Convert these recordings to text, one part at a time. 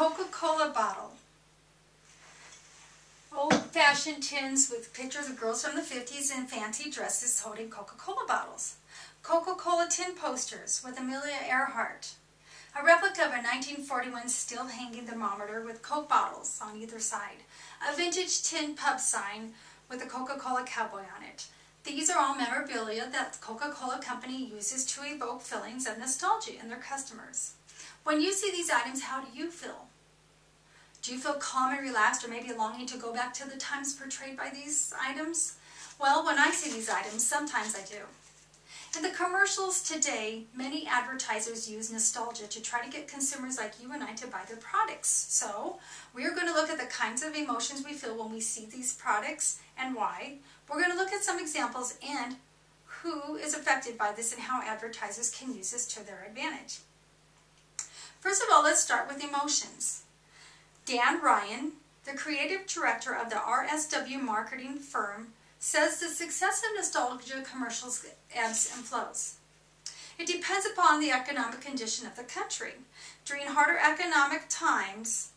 Coca-Cola bottle. Old-fashioned tins with pictures of girls from the 50s in fancy dresses holding Coca-Cola bottles. Coca-Cola tin posters with Amelia Earhart. A replica of a 1941 steel hanging thermometer with Coke bottles on either side. A vintage tin pub sign with a Coca-Cola cowboy on it. These are all memorabilia that the Coca-Cola company uses to evoke feelings of nostalgia in their customers. When you see these items, how do you feel? Do you feel calm and relaxed, or maybe longing to go back to the times portrayed by these items? Well, when I see these items, sometimes I do. In the commercials today, many advertisers use nostalgia to try to get consumers like you and I to buy their products. So, we are going to look at the kinds of emotions we feel when we see these products and why. We're going to look at some examples and who is affected by this and how advertisers can use this to their advantage. First of all, let's start with emotions. Dan Ryan, the creative director of the RSW marketing firm, says the success of nostalgia commercials ebbs and flows. It depends upon the economic condition of the country. During harder economic times,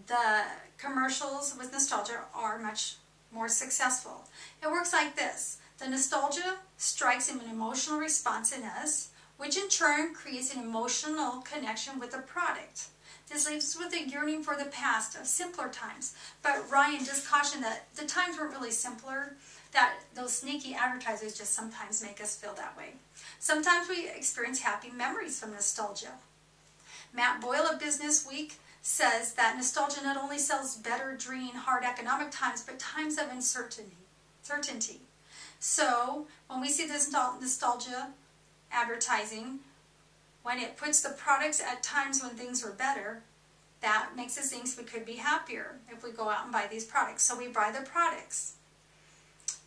the commercials with nostalgia are much more successful. It works like this. The nostalgia strikes an emotional response in us, which in turn creates an emotional connection with the product. This leaves us with a yearning for the past of simpler times. But Ryan does caution that the times weren't really simpler, that those sneaky advertisers just sometimes make us feel that way. Sometimes we experience happy memories from nostalgia. Matt Boyle of Business Week says that nostalgia not only sells better during hard economic times, but times of uncertainty. So, when we see this nostalgia advertising, when it puts the products at times when things were better, that makes us think we could be happier if we go out and buy these products. So we buy the products.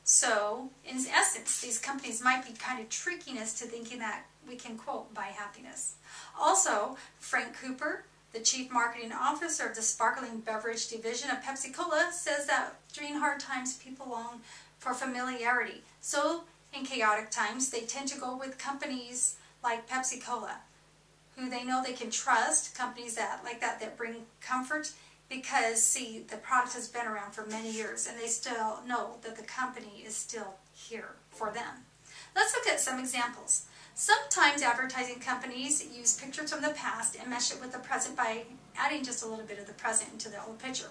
So, in essence, these companies might be kind of tricking us to thinking that we can, quote, buy happiness. Also, Frank Cooper, the Chief Marketing Officer of the Sparkling Beverage Division of Pepsi-Cola, says that during hard times, people long for familiarity. So, in chaotic times, they tend to go with companies like Pepsi-Cola, who they know they can trust, companies that bring comfort, because, see, the product has been around for many years, and they still know that the company is still here for them. Let's look at some examples. Sometimes advertising companies use pictures from the past and mesh it with the present by adding just a little bit of the present into the old picture.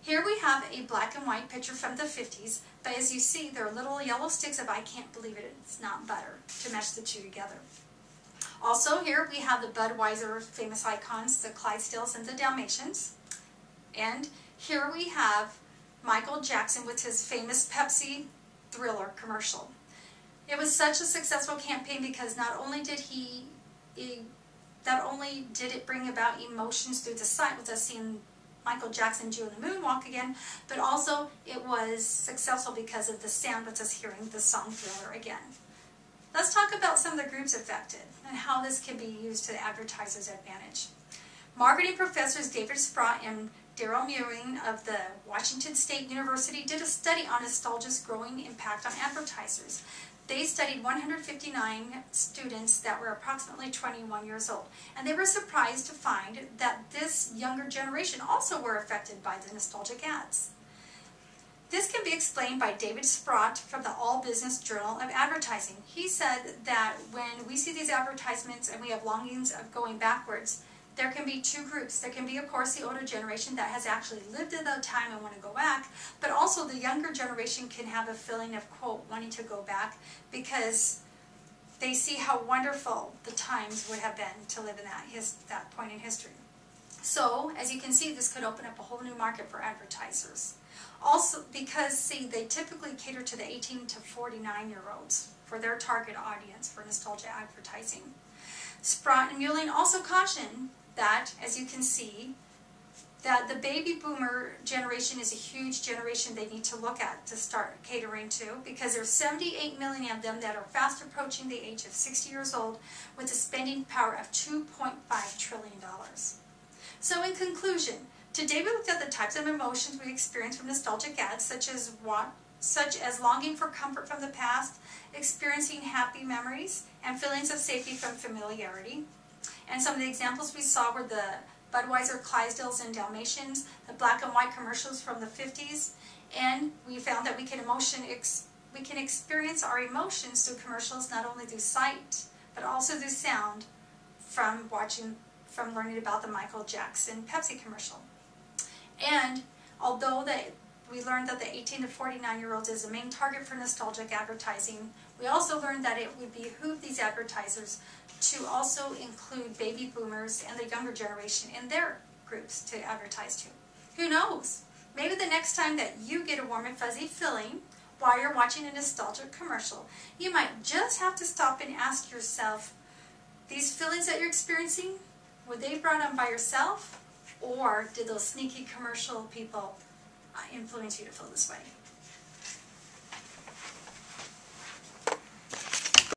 Here we have a black and white picture from the 50s, but as you see, there are little yellow sticks of "I can't believe it, it's not butter" to mesh the two together. Also, here we have the Budweiser famous icons, the Clydesdales and the Dalmatians. And here we have Michael Jackson with his famous Pepsi Thriller commercial. It was such a successful campaign because not only did it bring about emotions through the sight with us seeing Michael Jackson doing the moonwalk again, but also it was successful because of the sound with us hearing the song Thriller again. Let's talk about some of the groups affected and how this can be used to the advertiser's advantage. Marketing professors David Sprott and Daryl Mewing of the Washington State University did a study on nostalgia's growing impact on advertisers. They studied 159 students that were approximately 21 years old, and they were surprised to find that this younger generation also were affected by the nostalgic ads. This can be explained by David Sprott from the All Business Journal of Advertising. He said that when we see these advertisements and we have longings of going backwards, there can be two groups. There can be, of course, the older generation that has actually lived in the time and want to go back, but also the younger generation can have a feeling of, quote, wanting to go back because they see how wonderful the times would have been to live in that point in history. So, as you can see, this could open up a whole new market for advertisers. Also, because, see, they typically cater to the 18 to 49-year-olds for their target audience for nostalgia advertising. Sprott and Mewing also caution that, as you can see, that the baby boomer generation is a huge generation they need to look at to start catering to, because there's 78 million of them that are fast approaching the age of 60 years old with a spending power of $2.5 trillion. So in conclusion, today we looked at the types of emotions we experience from nostalgic ads, such as longing for comfort from the past, experiencing happy memories, and feelings of safety from familiarity. And some of the examples we saw were the Budweiser, Clydesdales, and Dalmatians, the black and white commercials from the 50s, and we found that we can experience our emotions through commercials, not only through sight, but also through sound from learning about the Michael Jackson Pepsi commercial. And although we learned that the 18 to 49-year-olds is the main target for nostalgic advertising, we also learned that it would behoove these advertisers to also include baby boomers and the younger generation in their groups to advertise to. Who knows? Maybe the next time that you get a warm and fuzzy feeling while you're watching a nostalgic commercial, you might just have to stop and ask yourself, these feelings that you're experiencing, were they brought on by yourself, or did those sneaky commercial people influence you to feel this way?